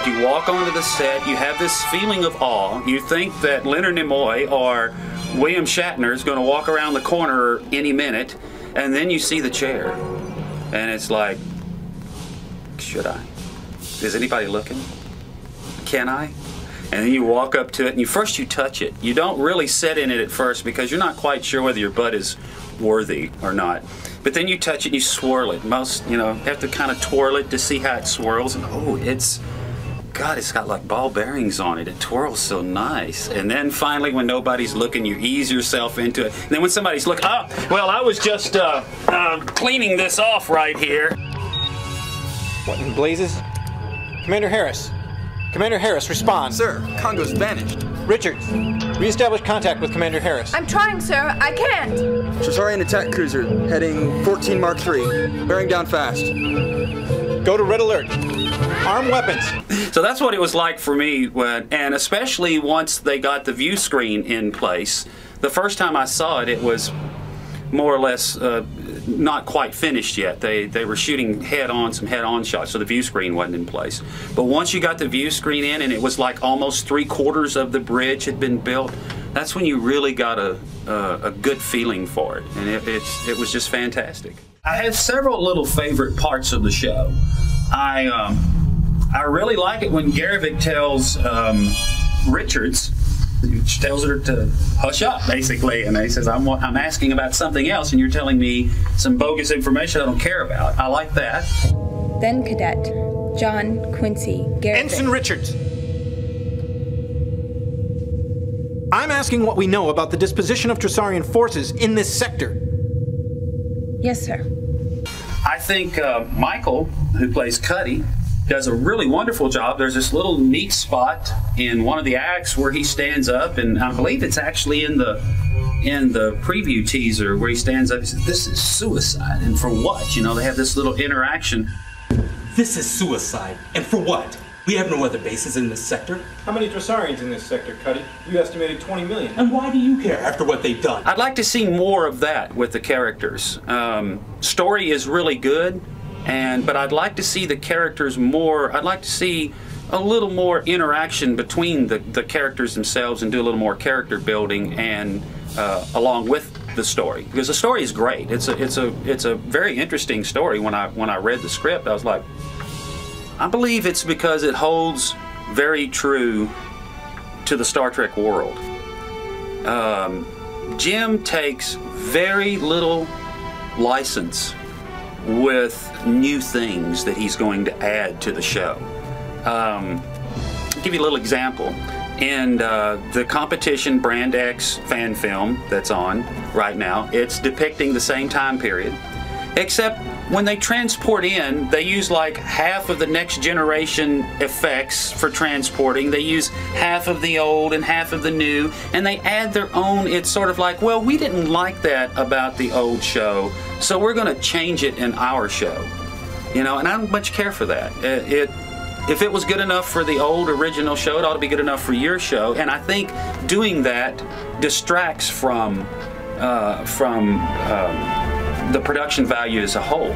You walk onto the set, you have this feeling of awe. You think that Leonard Nimoy or William Shatner is going to walk around the corner any minute, and then you see the chair. And it's like, should I? Is anybody looking? Can I? And then you walk up to it, and first you touch it. You don't really sit in it at first because you're not quite sure whether your butt is worthy or not. But then you touch it and you swirl it. Most, you know, have to kind of twirl it to see how it swirls. And oh, God, it's got like ball bearings on it. It twirls so nice. And then finally, when nobody's looking, you ease yourself into it. And then when somebody's looking, well, I was just cleaning this off right here. What in blazes? Commander Harris. Commander Harris, respond. Sir, Congo's vanished. Richards, reestablish contact with Commander Harris. I'm trying, sir. I can't. Tresarian attack cruiser, heading 14 Mark III. Bearing down fast. Go to red alert. Arm weapons. So that's what it was like for me, and especially once they got the view screen in place. The first time I saw it, it was more or less not quite finished yet. They were shooting some head-on shots, so the view screen wasn't in place. But once you got the view screen in, and it was like almost 3/4 of the bridge had been built, that's when you really got a good feeling for it, and it was just fantastic. I have several little favorite parts of the show. I really like it when Garvik tells Richards, he tells her to hush up, basically, and he says, I'm asking about something else, and you're telling me some bogus information I don't care about. I like that. Then Cadet John Quincy Garvik. Ensign Richards. I'm asking what we know about the disposition of Tresarian forces in this sector. Yes, sir. I think Michael, who plays Cuddy, does a really wonderful job. There's this little neat spot in one of the acts where he stands up, and I believe it's actually in the preview teaser where he stands up and says, "This is suicide, and for what?" You know, they have this little interaction. This is suicide, and for what? We have no other bases in this sector. How many Tresarians in this sector, Cuddy? You estimated 20 million. And why do you care after what they've done? I'd like to see more of that with the characters. Story is really good, but I'd like to see the characters more. I'd like to see a little more interaction between the characters themselves and do a little more character building and along with the story, because the story is great. It's a very interesting story. When I read the script, I was like, I believe it's because it holds very true to the Star Trek world. Jim takes very little license with new things that he's going to add to the show. I'll give you a little example. In the competition Brand X fan film that's on right now, it's depicting the same time period, except when they transport in, they use like half of the next generation effects for transporting. They use half of the old and half of the new, and they add their own. It's sort of like, well, we didn't like that about the old show, so we're going to change it in our show. You know, and I don't much care for that. If it was good enough for the old original show, it ought to be good enough for your show. And I think doing that distracts from the production value as a whole.